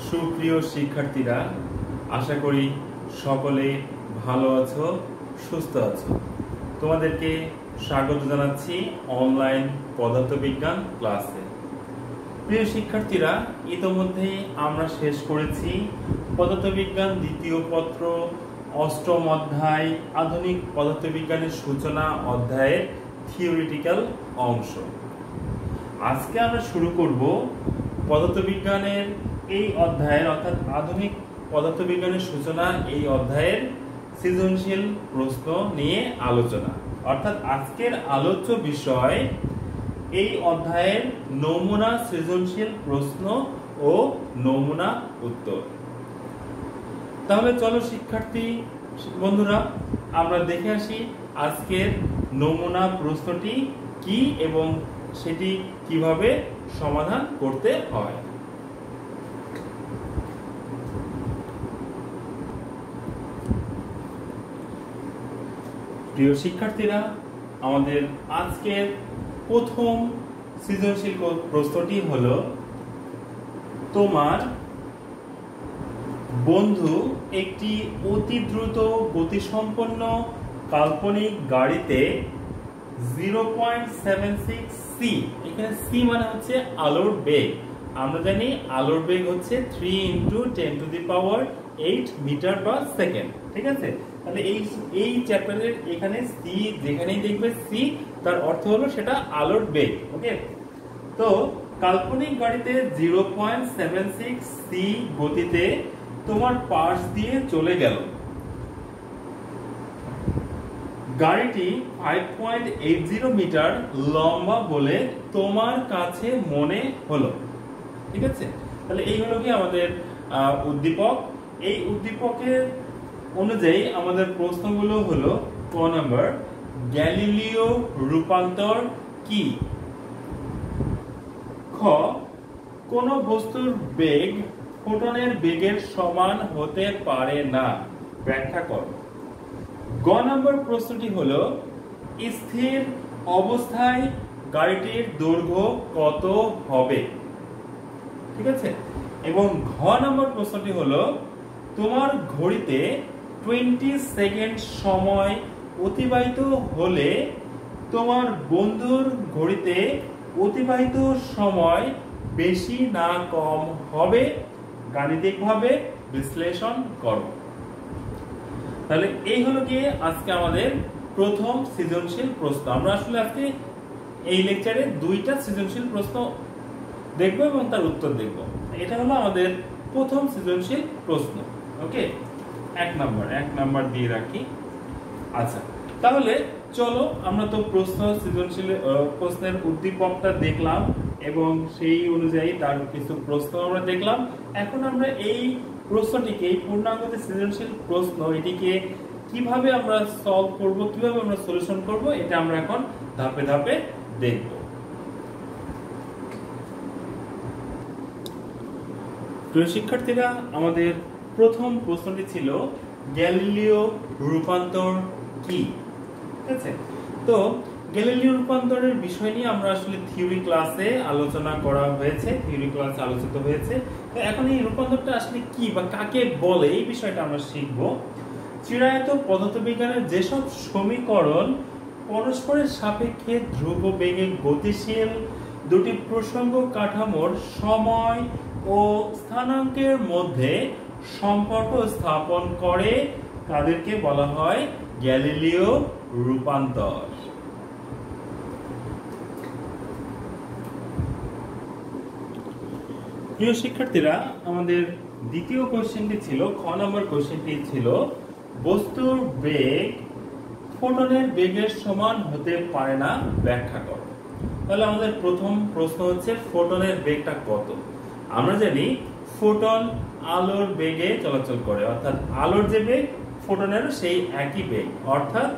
সুপ্রিয় শিক্ষার্থীরা, আশা করি সকলে ভালো আছো, সুস্থ আছো। তোমাদেরকে স্বাগত জানাচ্ছি অনলাইন পদার্থবিজ্ঞান ক্লাসে। প্রিয় শিক্ষার্থীরা, ইতোমধ্যে আমরা শেষ করেছি পদার্থবিজ্ঞান দ্বিতীয় পত্র অষ্টম অধ্যায় আধুনিক পদার্থবিজ্ঞানের সূচনা অধ্যায়ের থিওরিটিক্যাল অংশ। আজকে আমরা শুরু করব পদার্থবিজ্ঞানের এই অধ্যায়ের অর্থাৎ আধুনিক পদার্থবিজ্ঞানের সূচনা এই অধ্যায়ের সৃজনশীল প্রশ্ন নিয়ে আলোচনা। অর্থাৎ আজকের আলোচ্য বিষয় এই অধ্যায়ের নমুনা সৃজনশীল প্রশ্ন ও নমুনা উত্তর। তাহলে চলো শিক্ষার্থী বন্ধুরা, আমরা দেখে আসি আজকের নমুনা প্রশ্নটি কি এবং সেটি কিভাবে সমাধান করতে হয়। প্রিয় শিক্ষার্থীরা, আমাদের আজকের প্রথম সৃজনশীল প্রশ্নটি হলো, তোমার বন্ধু একটি অতি দ্রুত গতিসম্পন্ন কাল্পনিক গাড়িতে 0.76 সি, এখানে সি মানে হচ্ছে আলোর বেগ। আমরা জানি আলোর বেগ হচ্ছে 3 × 10⁸ মিটার পার সেকেন্ড। ঠিক আছে, তাহলে এই চ্যাপ্টারের এখানে সি যেখানেই দেখবে সি, তার অর্থ হলো সেটা আলোর বেগ। ওকে, তো কাল্পনিক গাড়িতে 0.76 সি গতিতে তোমার পাশ দিয়ে চলে গেল। গাড়িটি 5.80 মিটার লম্বা বলে তোমার কাছে মনে হলো। ঠিক আছে, তাহলে এই হলো কি আমাদের উদ্দীপক। এই উদ্দীপকের অনুযায়ী আমাদের প্রশ্নগুলো হলো, ক নম্বর, গ্যালিলিও রূপান্তর কি? খ, কোন বস্তুর বেগ ফোটনের বেগের সমান হতে পারে না, ব্যাখ্যা করো। গ নম্বর প্রশ্নটি হলো, স্থির অবস্থায় গাড়িটির দৈর্ঘ্য কত হবে? ঠিক আছে, এবং ঘ নম্বর প্রশ্নটি হলো, তোমার ঘড়িতে 20 সেকেন্ড সময় অতিবাহিত হলে তোমার বন্ধুর ঘড়িতে অতিবাহিত সময় বেশি না কম হবে, গাণিতিকভাবে বিশ্লেষণ করো। তাহলে এই হলো গিয়ে আজকে আমাদের প্রথম সৃজনশীল প্রশ্ন। আমরা আসলে আজকে এই লেকচারে দুইটা সৃজনশীল প্রশ্ন দেখব এবং তার উত্তর দেখব। এটা হলো আমাদের প্রথম সৃজনশীল প্রশ্ন। ওকে, এক নাম্বার দিয়ে রাখি। আচ্ছা, তাহলে চলো, আমরা তো সৃজনশীল প্রশ্নের উদ্দীপকটা দেখলাম এবং সেই অনুযায়ী তার কিছু প্রশ্ন আমরা দেখলাম। এখন আমরা এই প্রশ্নটিকে, এই পূর্ণাঙ্গ সৃজনশীল প্রশ্ন, এটিকে কিভাবে আমরা সলভ করব, কিভাবে আমরা সলিউশন করব, এটা আমরা এখন ধাপে ধাপে দেখব। প্রিয় শিক্ষার্থীরা, আমাদের প্রথম প্রশ্নটি ছিল গ্যালিলিও রূপান্তর কি? ঠিক আছে, তো গ্যালিলিও রূপান্তরের বিষয় নিয়ে আমরা আসলে থিওরি ক্লাসে আলোচনা করা হয়েছে, আলোচিত হয়েছে। তো এখন এই রূপান্তরটা আসলে কি বা কাকে বলে, এই বিষয়টা আমরা শিখব। চিরায়ত পদার্থবিজ্ঞানের যেসব সমীকরণ পরস্পরের সাপেক্ষে ধ্রুব বেগে গতিশীল দুটি প্রসঙ্গ কাঠামোর সময় ও স্থানাঙ্কের মধ্যে সম্পর্ক স্থাপন করে, তাদেরকে বলা হয় গ্যালিলিও রূপান্তর। প্রিয় শিক্ষার্থীরা, আমাদের দ্বিতীয় কোশ্চেনটি ছিল, খ নম্বর কোশ্চেনটি ছিল, বস্তুর বেগ ফোটনের বেগের সমান হতে পারে না, ব্যাখ্যা করো। তাহলে আমাদের প্রথম প্রশ্ন হচ্ছে, ফোটনের বেগটা কত? আমরা জানি ফোটন আলোর বেগে চলাচল করে, অর্থাৎ আলোর যে বেগ ফোটনেরও সেই একই বেগ, অর্থাৎ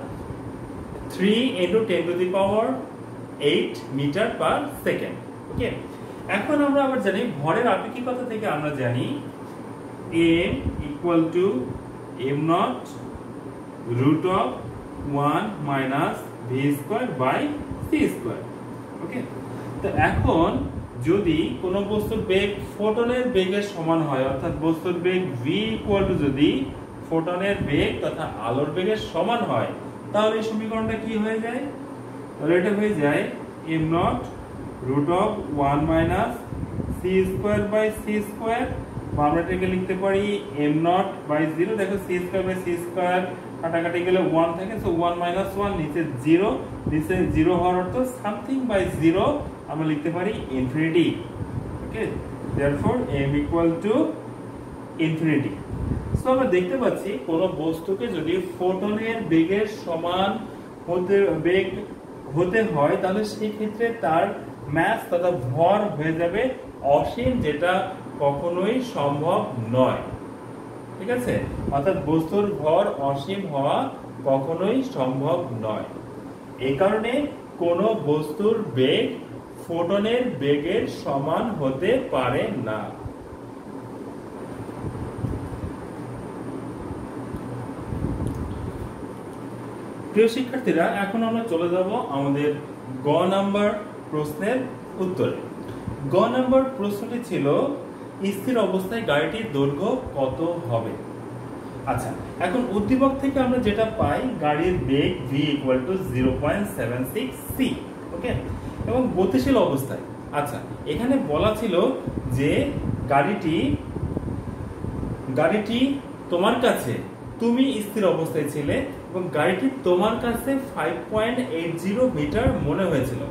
3 × 10⁸ মিটার পার সেকেন্ড। ওকে, এখন আমরা আবার জানি ভরের আপেক্ষিকতা থেকে আমরা জানি m = m0 √1 - v² / c²। ওকে, তো এখন যদি কোনো বস্তুর বেগ ফোটনের বেগের সমান হয়, অর্থাৎ বস্তুর বেগ v ইকুয়াল টু যদি ফোটনের বেগ তথা আলোর বেগের সমান হয়, তাহলে এই সমীকরণটা কি হয়ে যায়? তাহলে এটা হয়ে যায় m not root of 1 minus c square by c square, বা আমরা এটাকে লিখতে পারি m নট বাই 0। দেখো c square by c square কাটাকাটি গেলে 1 থাকে, সো 1 মাইনাস 1, নিচে 0, নিচে 0 হওয়ার অর্থ সামথিং বাই 0 আমরা লিখতে পারি infinity. Okay, therefore m equal to infinity. So আমরা দেখতে পাচ্ছি কোন বস্তুকে যদি ফোটনের বেগের সমান বেগ হতে হয়, তাহলে সেই ক্ষেত্রে তার মাস তথা ভর হয়ে যাবে অসীম, যেটা কখনোই সম্ভব নয়। ঠিক আছে, অর্থাৎ বস্তুর ভর অসীম হওয়া কখনোই সম্ভব নয়। এই কারণে কোন বস্তুর বেগ ফোটনের বেগের সমান হতে পারে না। প্রিয় শিক্ষার্থীরা, এখন আমরা চলে যাব আমাদের গ নাম্বার প্রশ্নের উত্তরে। গ নাম্বার প্রশ্নটি ছিল স্থির অবস্থায় গাড়িটির দৈর্ঘ্য কত হবে। আচ্ছা, এখন উদ্দীপক থেকে আমরা যেটা পাই, গাড়ির বেগ v ইকুয়াল টু 0.76 c। ওকে, এবং গতিশীল অবস্থায়, আচ্ছা এখানে বলা ছিল যে গাড়িটি তোমার কাছে, তুমি স্থির অবস্থায় ছিলে এবং গাড়িটি তোমার কাছে 5.80 মিটার মনে হয়েছিল।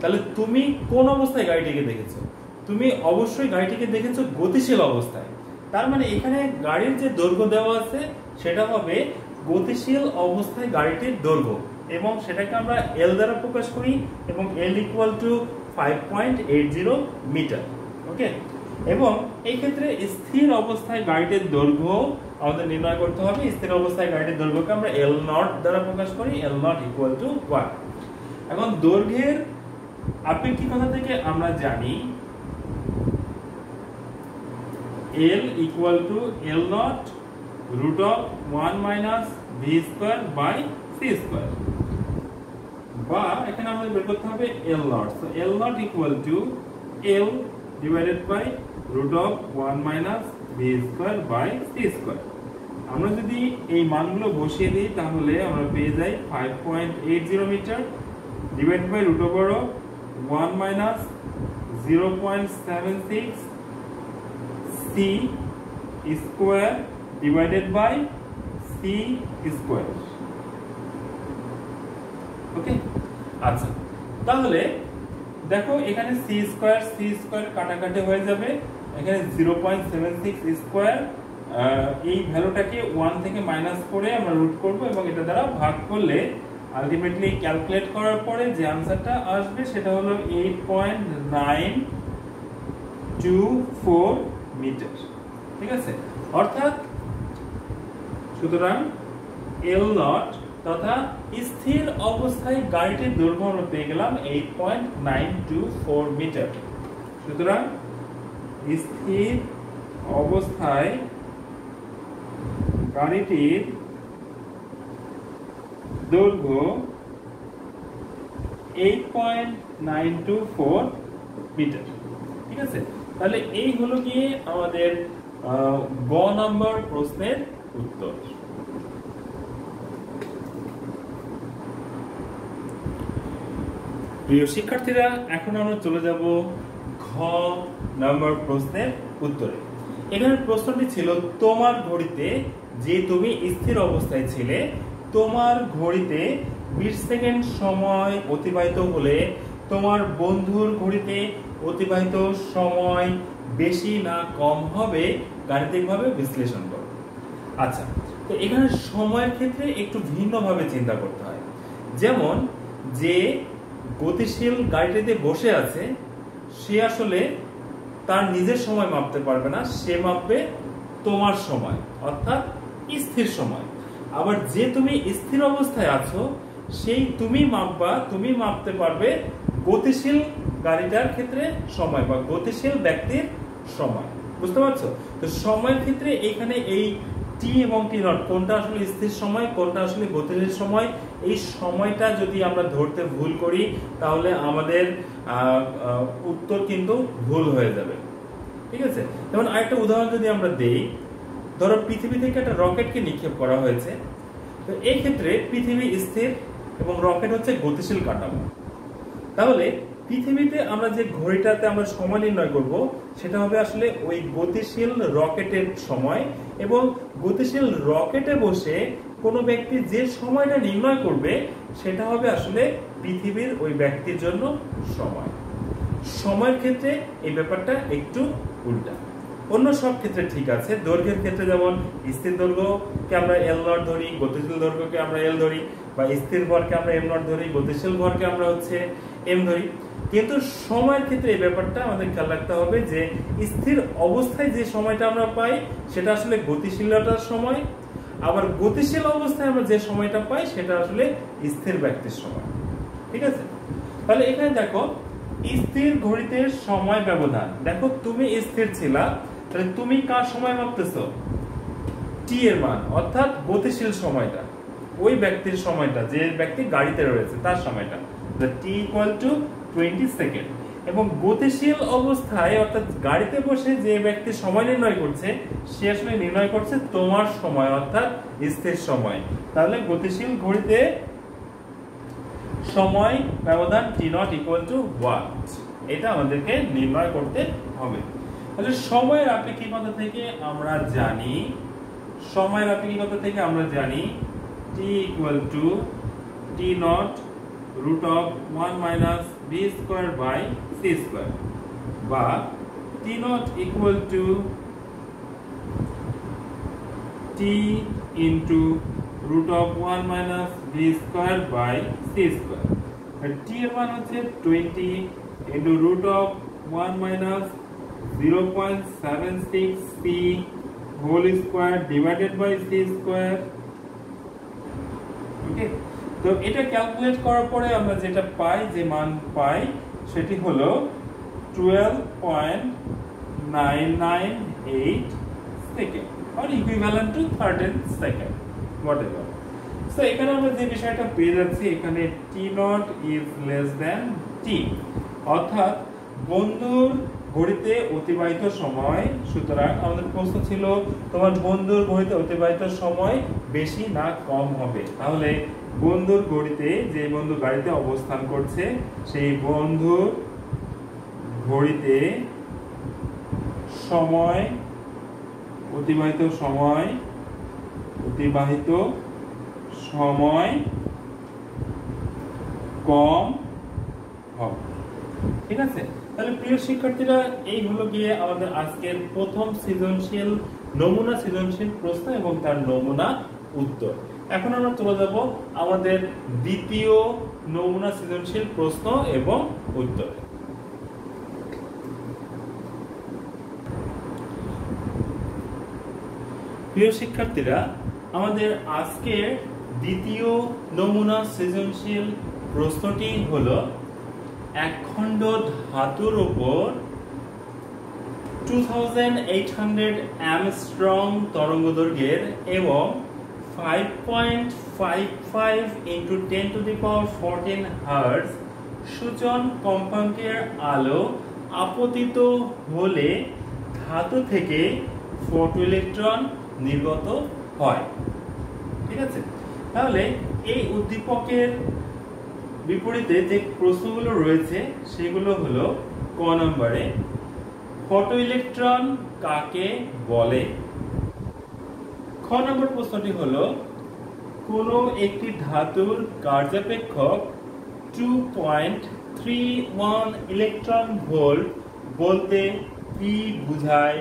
তাহলে তুমি কোন অবস্থায় গাড়িটিকে দেখেছো? তুমি অবশ্যই গাড়িটিকে দেখেছো গতিশীল অবস্থায়। তার মানে এখানে গাড়ির যে দৈর্ঘ্য দেওয়া আছে সেটা হবে গতিশীল অবস্থায় গাড়িটির দৈর্ঘ্য, এবং সেটাকে আমরা L দ্বারা প্রকাশ করি, এবং L equal two 5.80 metre. Okay, এবং এই ক্ষেত্রে স্থির অবস্থায় গাড়িটির দৈর্ঘ্য আমাদের নির্ণয় করতে হবে। স্থির অবস্থায় গাড়িটির দৈর্ঘ্যকে আমরা L নট দ্বারা প্রকাশ করি, L নট ইকুয়াল টু 1। এখন দৈর্ঘ্যের আপেক্ষিকতা থেকে আমরা জানি L equal to L not root of 1 minus v square by c square, বা এখানে আমাদের বের করতে হবে L not. So L not equal to L divided by root of 1 minus v square by c square. আমরা যদি এই মানগুলো বসিয়ে দিই তাহলে আমরা পেয়ে যাই 5.80 metre divide by root over 1 minus 0.76 c square divided by c square. Okay, আচ্ছা তাহলে দেখো এখানে c স্কয়ার কাটাকাটি হয়ে যাবে, এখানে 0.76 স্কয়ার, এই ভ্যালুটাকে 1 থেকে মাইনাস করে আমরা রুট করব এবং এটা দ্বারা ভাগ করলে আলটিমেটলি ক্যালকুলেট করার পরে যে আনসারটা আসবে সেটা হলো 8.924 মিটার। ঠিক আছে, অর্থাৎ সুতরাং L নট তথা স্থির অবস্থায় গাড়িটির দৈর্ঘ্য আমরা পেয়ে গেলাম 8.924 মিটার। সুতরাং স্থির অবস্থায় গাড়িটির দৈর্ঘ্য 8.924 মিটার। ঠিক আছে, তাহলে এই হলো গিয়ে আমাদের গ নাম্বার প্রশ্নের উত্তর। প্রিয় শিক্ষার্থীরা, এখন আমরা চলে যাব ঘ নাম্বার প্রশ্নের উত্তরে। এখানে প্রশ্নটি ছিল তোমার ঘড়িতে, যে তুমি স্থির অবস্থায় ছিলে, তোমার ঘড়িতে 20 সেকেন্ড সময় অতিবাহিত হলে তোমার বন্ধুর ঘড়িতে অতিবাহিত সময় বেশি না কম হবে, গাণিতিকভাবে বিশ্লেষণ করো। আচ্ছা, তো এখানে সময়ের ক্ষেত্রে একটু ভিন্নভাবে চিন্তা করতে হয়। যেমন যে গতিশীল গাড়িটিতে বসে আছে সে আসলে তার নিজের সময় মাপতে পারবে না, সে মাপবে তোমার সময়, অর্থাৎ স্থির সময়। আবার যে তুমি স্থির অবস্থায় আছো সেই তুমি মাপতে পারবে গতিশীল গাড়িটার ক্ষেত্রে সময় বা গতিশীল ব্যক্তির সময়। বুঝতে পারছো? তো সময়ের ক্ষেত্রে এখানে এই টি এবং টি নট কোনটা আসলে স্থির সময়, কোনটা আসলে গতিশীল সময়, এই সময়টা যদি আমরা ধরতে ভুল করি তাহলে আমাদের উত্তর কিন্তু ভুল হয়ে যাবে। ঠিক আছে, যেমন আরেকটা উদাহরণ যদি আমরা দেই, ধরো পৃথিবী থেকে একটা রকেটকে নিক্ষেপ করা হয়েছে। তো এই ক্ষেত্রে পৃথিবী স্থির এবং রকেট হচ্ছে গতিশীল কাঠামো। তাহলে পৃথিবীতে আমরা যে ঘড়িটাতে আমরা সময় নির্ণয় করব সেটা হবে আসলে ওই গতিশীল রকেটের সময়, এবং গতিশীল রকেটে বসে কোনো ব্যক্তি যে সময়টা নির্ণয় করবে সেটা হবে আসলে পৃথিবীর ওই ব্যক্তির জন্য সময়। সময়ের ক্ষেত্রে এই ব্যাপারটা একটু উল্টা, অন্য সব ক্ষেত্রে ঠিক আছে। দৈর্ঘ্যের ক্ষেত্রে যেমন স্থির দৈর্ঘ্যকে আমরা এল নট ধরি, গতিশীল দৈর্ঘ্যকে আমরা এল ধরি, বা স্থির ভরকে আমরা এম নট ধরি, গতিশীল ভরকে আমরা হচ্ছে এম ধরি। কিন্তু সময়ের ক্ষেত্রে এই ব্যাপারটা আমাদের খেয়াল রাখতে হবে যে স্থির অবস্থায় যে সময়টা আমরা পাই সেটা আসলে গতিশীলতার সময়, আবার গতিশীল অবস্থায় আমরা যে সময়টা পাই সেটা আসলে স্থির ব্যক্তির সময়। ঠিক আছে, তাহলে এখানে দেখো স্থির ঘড়িতে সময় ব্যবধান, দেখো তুমি স্থির ছিলা, তাহলে তুমি কার সময় মাপতেছো? টি এর মান, অর্থাৎ গতিশীল সময়টা, ওই ব্যক্তির সময়টা, যে ব্যক্তি গাড়িতে রয়েছে তার সময়টা, টি ইকুয়াল টু 20 সেকেন্ড। এবং গতিশীল অবস্থায় অর্থাৎ গাড়িতে বসে যে ব্যক্তি সময় নির্ণয় করছে সে আসলে নির্ণয় করছে তোমার সময় অর্থাৎ স্থির সময়। তাহলে গতিশীল ঘড়িতে সময় ব্যবধান টি নট ইকুয়াল টু ওয়াট, এটা আমাদেরকে নির্ণয় করতে হবে। তাহলে সময়ের আপেক্ষিকতা থেকে আমরা জানি, সময়ের আপেক্ষিকতা থেকে আমরা জানি T equal to T naught root of 1 minus B square by C square, বা T naught equal to T into root of 1 minus b square by c square। t এর মান হচ্ছে 20 into root of 1 minus 0.76 c whole square divided by c square। ওকে, তো এটা calculate করার পরে আমরা যেটা পাই, যে মান পাই সেটি হলো 12.998 second or equivalent to 13 second whatever। So এখানে আমরা যে বিষয়টা পেয়ে যাচ্ছি, এখানে t not is less than t, অর্থাৎ বন্ধুর ঘড়িতে অতিবাহিত সময়, সুতরাং আমাদের প্রশ্ন ছিল তোমার বন্ধুর ঘড়িতে অতিবাহিত সময় বেশি না কম হবে। তাহলে বন্ধুর ঘড়িতে, যে বন্ধু গাড়িতে অবস্থান করছে সেই বন্ধুর ঘড়িতে সময়, অতিবাহিত সময় কম হবে। ঠিক আছে, তাহলে প্রিয় শিক্ষার্থীরা, এই হলো গিয়ে আমাদের আজকের প্রথম সৃজনশীল নমুনা সৃজনশীল প্রশ্ন এবং তার নমুনা উত্তর। এখন আমরা চলে যাব আমাদের দ্বিতীয় নমুনা সৃজনশীল প্রশ্ন এবং উত্তর। প্রিয় শিক্ষার্থীরা, আমাদের আজকের দ্বিতীয় নমুনা সৃজনশীল প্রশ্নটি হলো একখণ্ড ধাতুর উপর 2800 অ্যামস্ট্রং তরঙ্গদৈর্ঘ্যের এবং 5.55 into 10 to the power 14 hertz সূচন কম্পাঙ্কের আলো আপতিত হলে ধাতু থেকে ফটো ইলেকট্রন নির্গত হয়। ঠিক আছে, তাহলে এই উদ্দীপকের বিপরীতে যে প্রশ্নগুলো রয়েছে সেগুলো হলো ক নম্বরে, ফটো ইলেকট্রন কাকে বলে? খ নম্বর প্রশ্নটি হলো কোনো একটি ধাতুর কার্যাপেক্ষক 2.31 ইলেকট্রন ভোল্ট বলতে কি বোঝায়,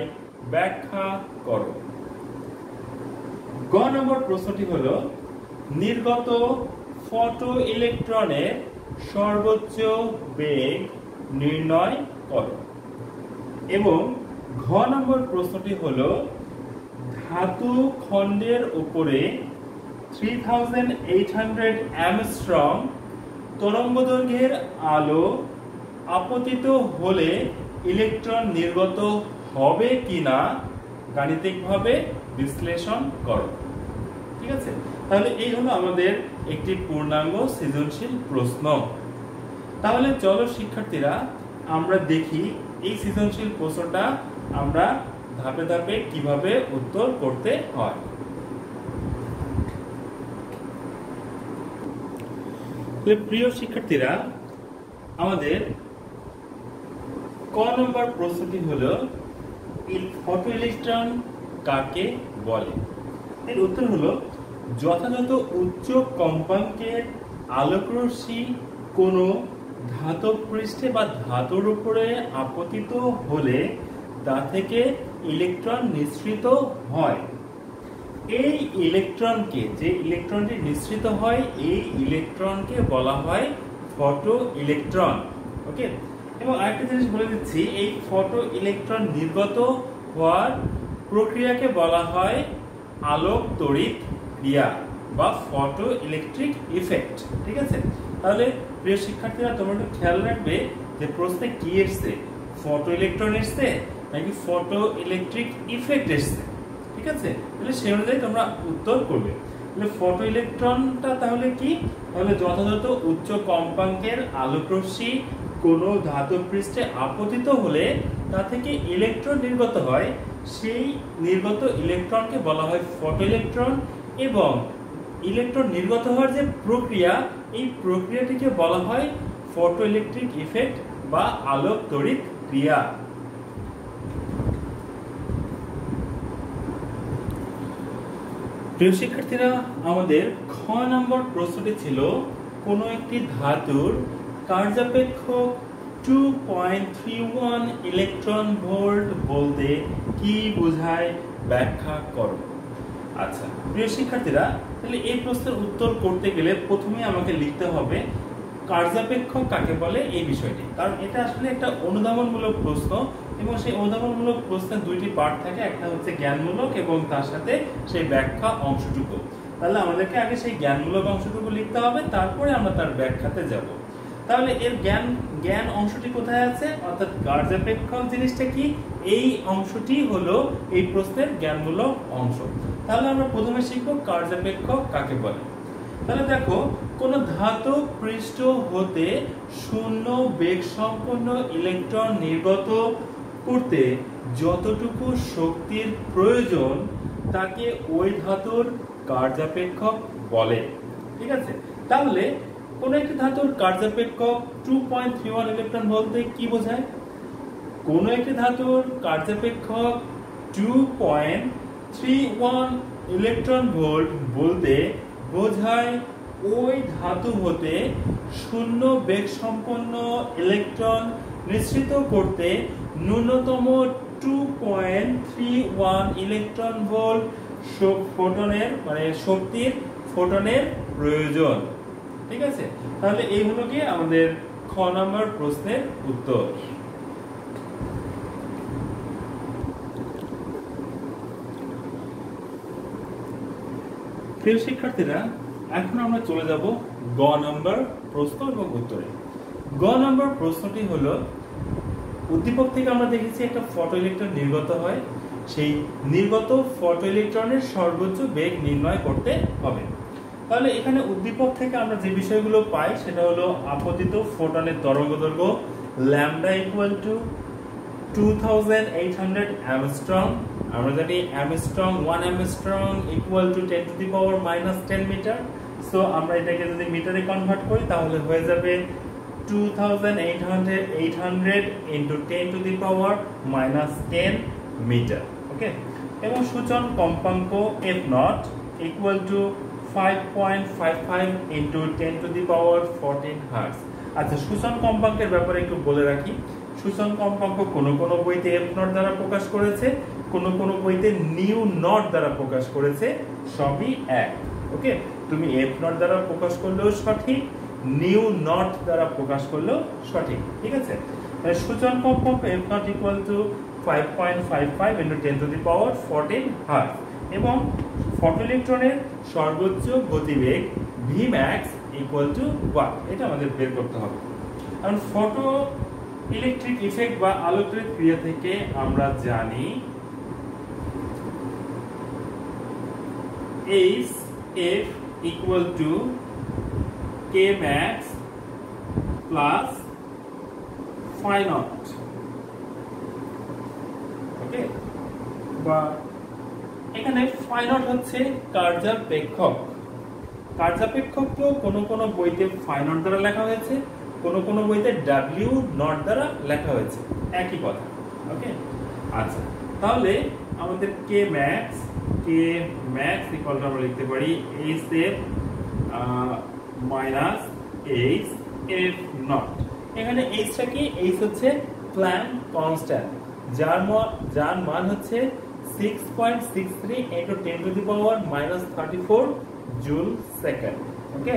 ব্যাখ্যা করো। গ নম্বর প্রশ্নটি হলো নির্গত ফটো ইলেকট্রনের সর্বোচ্চ বেগ নির্ণয় করো। এবং ঘ নম্বর প্রশ্নটি হলো ধাতু খণ্ডের উপরে 3800 অ্যামস্ট্রং তরঙ্গদৈর্ঘ্যের আলো আপতিত হলে ইলেকট্রন নির্গত হবে কিনা গাণিতিকভাবে বিশ্লেষণ করো। ঠিক আছে, তাহলে এই হলো আমাদের একটি পূর্ণাঙ্গ সৃজনশীল প্রশ্ন। তাহলে চলো শিক্ষার্থীরা আমরা দেখি এই সৃজনশীল প্রশ্নটা আমরা ধাপে ধাপে কিভাবে উত্তর করতে হয়। প্রিয় শিক্ষার্থীরা, আমাদের ক নম্বর প্রশ্নটি হলো ফটোইলেকট্রন কাকে বলে। এর উত্তর হলো যথাযথ উচ্চ কম্পাঙ্কের আলোকরশ্মি কোনো ধাতব পৃষ্ঠে বা ধাতুর উপরে আপতিত হলে তা থেকে ইলেকট্রন নিঃসৃত হয়। এই ইলেকট্রনকে, যে ইলেকট্রনটি নিঃসৃত হয়, এই ইলেকট্রনকে বলা হয় ফটো ইলেকট্রন। ওকে, এবং আরেকটা জিনিস বলে দিচ্ছি, এই ফটো ইলেকট্রন নির্গত হওয়ার প্রক্রিয়াকে বলা হয় আলোক তড়িৎ ক্রিয়া বা ফটো ইলেকট্রিক ইফেক্ট। ঠিক আছে, তাহলে প্রিয় শিক্ষার্থীরা তোমরা একটু খেয়াল রাখবে যে প্রশ্নে কি এসছে, ফটো ইলেকট্রন এসছে নাকি ফটো ইলেকট্রিক ইফেক্ট এসছে। ঠিক আছে, তাহলে সেই অনুযায়ী তোমরা উত্তর করবে। তাহলে ফটো ইলেকট্রনটা তাহলে কি, তাহলে যথাযথ উচ্চ কম্পাঙ্কের আলোকরশ্মি কোনো ধাতব পৃষ্ঠে আপতিত হলে তা থেকে ইলেকট্রন নির্গত হয়, সেই নির্গত ইলেকট্রনকে বলা হয় ফটো ইলেকট্রন। এবং ইলেকট্রন নির্গত হওয়ার যে প্রক্রিয়া, এই প্রক্রিয়াটিকে বলা হয় ফটো ইলেকট্রিক ইফেক্ট বা আলোক তড়িৎ ক্রিয়া। প্রিয় শিক্ষার্থীরা, আমাদের খ নম্বর প্রশ্নটি ছিল কোনো একটি ধাতুর কার্যাপেক্ষক 2.31 ইলেকট্রন ভোল্ট বলতে কি বোঝায়, ব্যাখ্যা করো। আচ্ছা প্রিয় শিক্ষার্থীরা, তাহলে এই প্রশ্নের উত্তর করতে গেলে প্রথমে আমাকে লিখতে হবে কার্যাপেক্ষক কাকে বলে এই বিষয়টি, কারণ এটা আসলে একটা অনুধাবনমূলক প্রশ্ন এবং সেই অনুধাবনমূলক প্রশ্নের দুইটি পার্ট থাকে, একটা হচ্ছে জ্ঞানমূলক এবং তার সাথে সেই ব্যাখ্যা অংশটুকু। তাহলে আমাদেরকে আগে সেই জ্ঞানমূলক অংশটুকু লিখতে হবে, তারপরে আমরা তার ব্যাখ্যাতে যাব। তাহলে এর জ্ঞান অংশটি কোথায় আছে, অর্থাৎ কার্যাপেক্ষক জিনিসটা কি, এই অংশটি হলো এই প্রশ্নের জ্ঞানমূলক অংশ। তাহলে আমরা প্রথমে শিখব কার্যাপেক্ষক কাকে বলে। তাহলে দেখো, কোন ধাতব পৃষ্ঠ হতে শূন্য বেগ সম্পন্ন ইলেকট্রন নির্গত করতে যতটুকু শক্তির প্রয়োজন তাকে ওই ধাতুর কার্যাপেক্ষক বলে। ঠিক আছে, তাহলে কোন একটি ধাতুর কার্যাপেক্ষক 2.31 ইলেকট্রন বলতে কি বোঝায়, কোন একটি ধাতুর কার্যাপেক্ষক 2.31 ইলেকট্রন ভোল্ট বলতে বোঝায় ওই ধাতু হতে শূন্য বেগ সম্পন্ন ইলেকট্রন নিঃসৃত করতে ন্যূনতম 2.31 ইলেকট্রন ভোল্ট ফোটনের মানে শক্তির ফোটনের প্রয়োজন। ঠিক আছে, তাহলে এই হলো কি আমাদের খ নম্বর প্রশ্নের উত্তর। প্রিয় শিক্ষার্থীরা, এখন আমরা চলে যাব গ নম্বর প্রশ্ন এবং উত্তরে। গ নম্বর প্রশ্নটি হলো, উদ্দীপক থেকে আমরা দেখেছি একটা ফটো ইলেকট্রন নির্গত হয়, সেই নির্গত ফটো ইলেকট্রনের সর্বোচ্চ বেগ নির্ণয় করতে হবে। তাহলে এখানে উদ্দীপক থেকে আমরা যে বিষয়গুলো পাই সেটা হলো আপতিত ফোটনের তরঙ্গদৈর্ঘ্য ল্যামডা ইকুয়াল টু 2800 অ্যামস্ট্রং। আমরা জানি angstrom 1 angstrom equal to 10 to the power -10 metre. So আমরা এটাকে যদি মিটারে কনভার্ট করি তাহলে হয়ে যাবে 2800 into 10 to the power -10 metre. Okay, এবং সূচন কম্পাঙ্ক F naught equal to 5.55 into 10 to the power 14 hertz. আচ্ছা, সূচন কম্পাঙ্কের ব্যাপারে একটু বলে রাখি। সূচন কম্পাঙ্ক কোন কোন বইতে F নট দ্বারা প্রকাশ করেছে, কোন কোন বইতে নিউ নট দ্বারা প্রকাশ করেছে, সবই এক। ওকে, তুমি F নট দ্বারা প্রকাশ করলেও সঠিক, নিউ নট দ্বারা প্রকাশ করলেও সঠিক। ঠিক আছে, সূচন কম্পাঙ্ক F naught equal to 5.55 into 10 to the power 14 hertz এবং ফটো ইলেকট্রনের সর্বোচ্চ গতিবেগ Vmax ইকুয়াল টু 1, এটা আমাদের বের করতে হবে। কারণ ফটো ইলেকট্রিক ইফেক্ট বা আলোক তড়িৎ ক্রিয়া থেকে আমরা জানি, ফটো ইলেকট্রনের সর্বোচ্চ গতিবেগ Vmax ইকুয়াল টু 1, এবং ফটো ইলেকট্রনের সর্বোচ্চ গতিবেগ Vmax ইকুয়াল টু 1, এটা আমাদের বের করতে হবে। কারণ ফটো ইলেকট্রিক ইফেক্ট বা আলোক তড়িৎ ক্রিয়া থেকে আমরা জানি H F equal to K max plus phi naught, ওকে। বা এখানে phi naught হচ্ছে কার্যাপেক্ষক। কার্যাপেক্ষককেও কোনো বইতে phi naught দ্বারা লেখা হয়েছে, কোনো বইতে W naught দ্বারা লেখা হয়েছে, একই কথা, ওকে। আচ্ছা, তাহলে আমাদের K max ইকুয়াল টু আমরা লিখতে পারি HF মাইনাস HF নট। এখানে H টা কি? H হচ্ছে প্ল্যাঙ্ক কনস্ট্যান্ট, যার মান হচ্ছে 6.63 into 10 to the power minus 34 joule second, okay.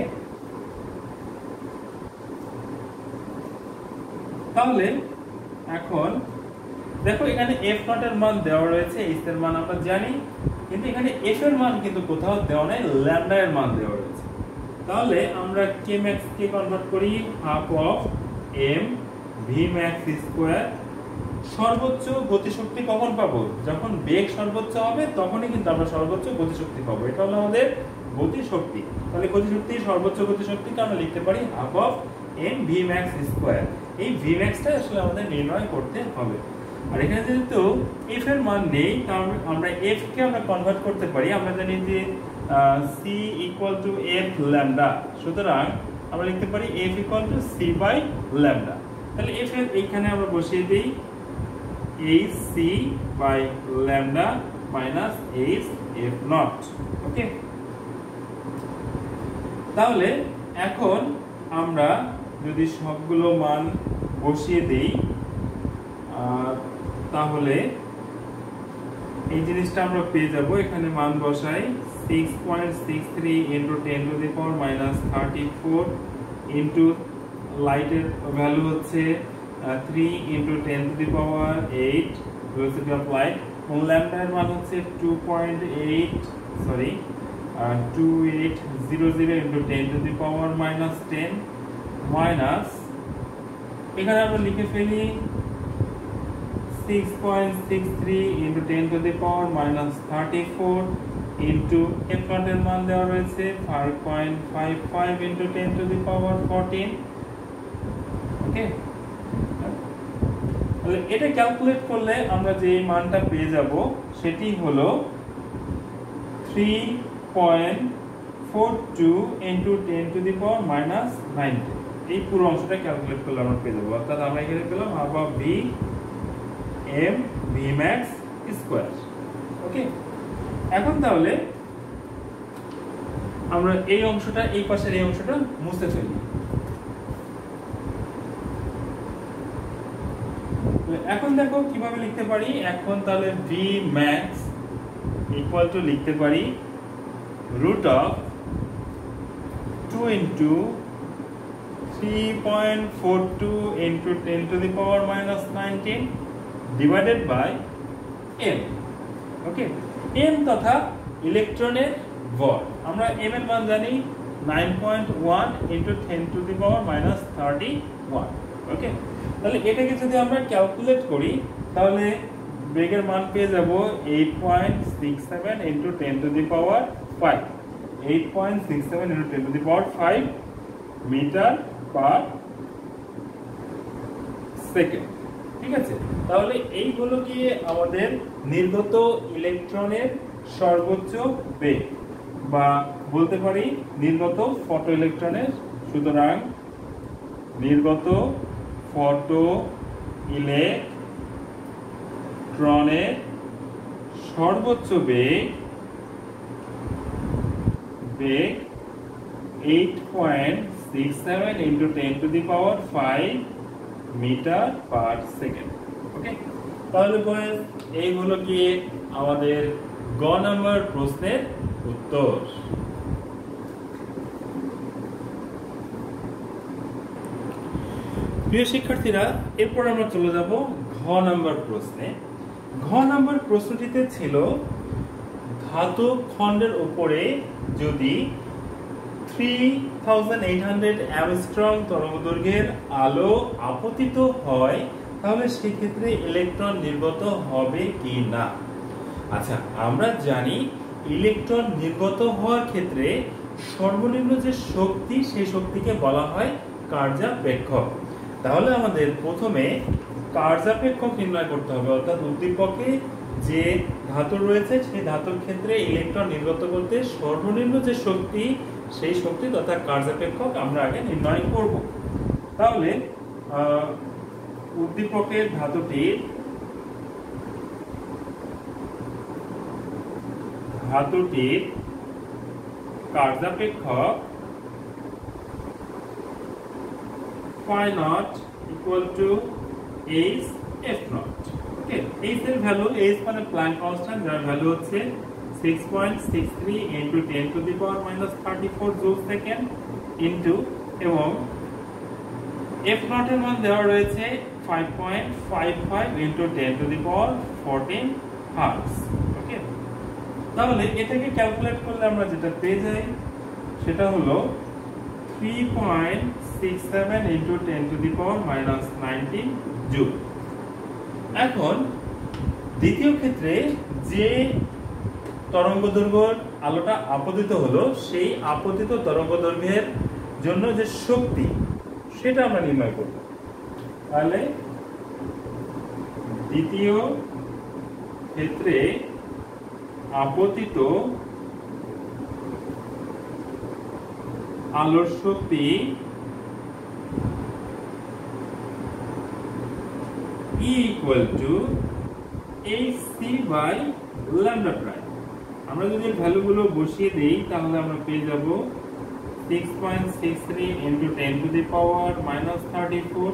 তাহলে এখন দেখো এখানে F নট এর মান দেওয়া রয়েছে, H এর মান আমরা জানি, কিন্তু এখানে F এর মান কিন্তু কোথাও দেওয়া নাই, ল্যামডা এর মান দেওয়া রয়েছে। তাহলে আমরা K max কে কনভার্ট করি half of m v max square. সর্বোচ্চ গতিশক্তি কখন পাবো? যখন বেগ সর্বোচ্চ হবে তখনই কিন্তু আমরা সর্বোচ্চ গতিশক্তি পাবো। এটা হলো আমাদের গতিশক্তি। তাহলে সর্বোচ্চ গতিশক্তিকে আমরা লিখতে পারি half of m v max square. এই v max টা আসলে আমাদের নির্ণয় করতে হবে। আর এখানে যেহেতু f এর মান নেই, তাহলে আমরা f কে আমরা কনভার্ট করতে পারি। আমরা জানি যে c equal to f lambda, সুতরাং আমরা লিখতে পারি f equal to c by lambda. তাহলে f এর এখানে আমরা বসিয়ে দেই hc by lambda minus hf naught, okay. তাহলে এখন আমরা যদি সবগুলো মান বসিয়ে দেই, তাহলে এই জিনিসটা আমরা পেয়ে যাব। এখানে মান বসাই 6.63 into 10 to the power minus 34 into লাইটের ভ্যালু হচ্ছে 3 into 10 to the power 8 velocity of light, এবং ল্যামডা এর মান হচ্ছে 2800 into 10 to the power minus 10 minus, এখানে আমরা লিখে ফেলি 6.63 into 10 to the power minus 34 into f naught এর মান দেওয়া রয়েছে 5.55 into 10 to the power 14, ওকে। তাহলে এটা ক্যালকুলেট করলে আমরা যে মানটা পেয়ে যাব সেটি হলো 3.42 into 10 to the power minus 90। এই পুরো অংশটা ক্যালকুলেট করলে আমরা পেয়ে যাব, অর্থাৎ আমরা এখানে পেলাম half of v m v max square, okay. এখন তাহলে আমরা এই অংশটা, এই পাশের এই অংশটা মুছে ফেলি। এখন দেখো কিভাবে লিখতে পারি। এখন তাহলে v max ইকুয়াল টু লিখতে পারি root of 2 into 3.42 into 10 to the power minus 19 divided by m, okay. m তথা ইলেকট্রনের ভর। আমরা m এর মান জানি 9.1 into 10 to the power minus 31, ওকে। তাহলে এটাকে যদি আমরা ক্যালকুলেট করি তাহলে বেগের মান পেয়ে যাব 8.67 into 10 to the power 5, 8.67 into 10 to the power 5 metre per second, ঠিক আছে। তাহলে এই হলো গিয়ে আমাদের নির্গত ইলেকট্রনের সর্বোচ্চ বেগ, বা বলতে পারি নির্গত ফটো ইলেকট্রনের। সুতরাং নির্গত ফটো ইলেকট্রনের সর্বোচ্চ বেগ 8.67 into 10 to the power 5 metre per second, okay. তাহলে বয়েস এই হলো কি আমাদের গ নাম্বার প্রশ্নের উত্তর। প্রিয় শিক্ষার্থীরা, এরপর আমরা চলে যাব ঘ নাম্বার প্রশ্নে। ঘ নাম্বার প্রশ্নটিতে ছিল ধাতব খণ্ডের উপরে যদি 3800 অ্যামস্ট্রং তরঙ্গদৈর্ঘ্যের আলো আপতিত হয় তাহলে সেক্ষেত্রে ইলেকট্রন নির্গত হবে কি না। আচ্ছা, আমরা জানি ইলেকট্রন নির্গত হওয়ার ক্ষেত্রে সর্বনিম্ন যে শক্তি সেই শক্তিকে বলা হয় কার্যাপেক্ষক। তাহলে আমাদের প্রথমে কার্যাপেক্ষক নির্ণয় করতে হবে, অর্থাৎ উদ্দীপকে যে ধাতু রয়েছে সেই ধাতুর ক্ষেত্রে ইলেকট্রন নির্গত করতে সর্বনিম্ন যে শক্তি সেই শক্তি তথা কার্যাপেক্ষক আমরা আগে নির্ণয় করব। তাহলে উদ্দীপকের ধাতুটির কার্যাপেক্ষক phi naught equal to h f naught। Okay, h এর ভ্যালু, h মানে প্ল্যাঙ্ক কনস্ট্যান্ট, যার ভ্যালু হচ্ছে 6.63 into 10 to the power minus 34 joule second into, এবং f naught এর মান দেওয়া রয়েছে 5.55 into 10 to the power 14 hertz. Okay, তাহলে এটাকে ক্যালকুলেট করলে আমরা যেটা পেয়ে যাই সেটা হলো 3.67 into 10 to the power minus 19 joule. এখন দ্বিতীয় ক্ষেত্রে যে তরঙ্গদৈর্ঘ্যের আলোটা আপতিত হলো সেই আপতিত তরঙ্গদৈর্ঘ্যের জন্য যে শক্তি সেটা আমরা নির্ণয় করব। তাহলে দ্বিতীয় ক্ষেত্রে আপতিত আলোর শক্তি E equal to hc by lambda prime। আমরা যদি ভ্যালুগুলো বসিয়ে দেই তাহলে আমরা পেয়ে যাব 6.63 into 10 to the power minus 34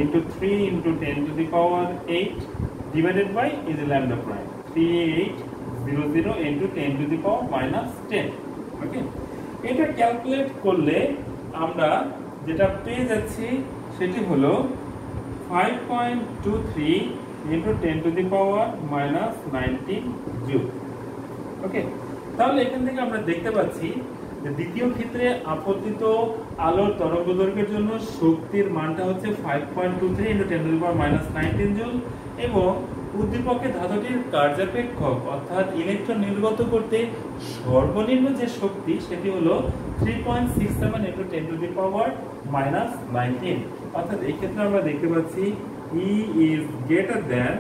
into 3 into 10 to the power 8 divided by is lambda prime 3800 into 10 to the power minus 10। ওকে, এটা ক্যালকুলেট করলে আমরা যেটা পেয়ে যাচ্ছি সেটি হলো 5.23 into 10 to the power minus 19 joule. Okay, তাহলে এখান থেকে আমরা দেখতে পাচ্ছি যে দ্বিতীয় ক্ষেত্রে আপতিত আলোর তরঙ্গদৈর্ঘ্যের জন্য শক্তির মানটা হচ্ছে 5.23 into 10 to the power minus 19 joule, এবং উদ্দীপকে ধাতুটির কার্যাপেক্ষক অর্থাৎ ইলেকট্রন নির্গত করতে সর্বনিম্ন যে শক্তি সেটি হলো 3.67 into 10 to the power minus 19। অর্থাৎ এই ক্ষেত্রে আমরা দেখতে পাচ্ছি E is greater than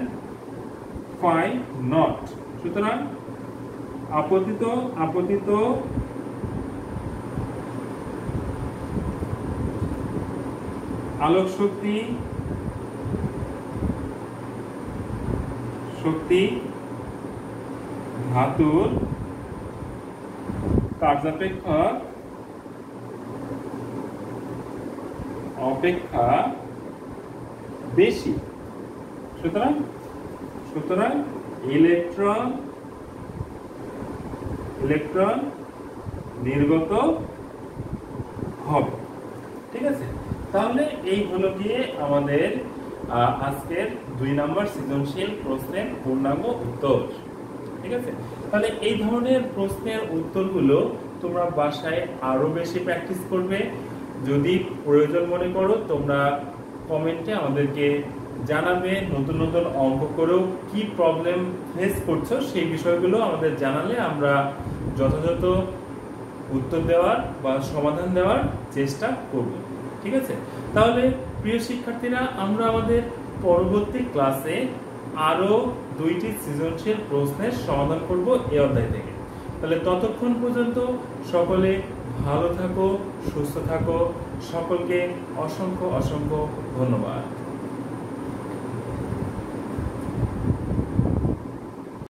phi naught। সুতরাং আপতিত আলোক শক্তি ধাতুর কার্যাপেক্ষক অপেক্ষা বেশি। সুতরাং ইলেকট্রন নির্গত হবে। ঠিক আছে, তাহলে এই হলো গিয়ে আমাদের আজকের 2 নম্বর সৃজনশীল প্রশ্নের পূর্ণাঙ্গ উত্তর। ঠিক আছে, তাহলে এই ধরনের প্রশ্নের উত্তরগুলো তোমরা বাসায় আরো বেশি প্র্যাকটিস করবে। যদি প্রয়োজন মনে করো তোমরা কমেন্টে আমাদেরকে জানাবে, নতুন নতুন অঙ্ক করেও কি প্রবলেম ফেস করছো সেই বিষয়গুলো আমাদের জানালে আমরা যথাযথ উত্তর দেওয়ার বা সমাধান দেওয়ার চেষ্টা করব। ঠিক আছে, তাহলে প্রিয় শিক্ষার্থীরা, আমরা আমাদের পরবর্তী ক্লাসে আরো 2টি সৃজনশীল প্রশ্নের সমাধান করব এই অধ্যায় থেকে। তাহলে ততক্ষণ পর্যন্ত সকলে ভালো থাকো, সুস্থ থাকো। সকলকে অসংখ্য ধন্যবাদ।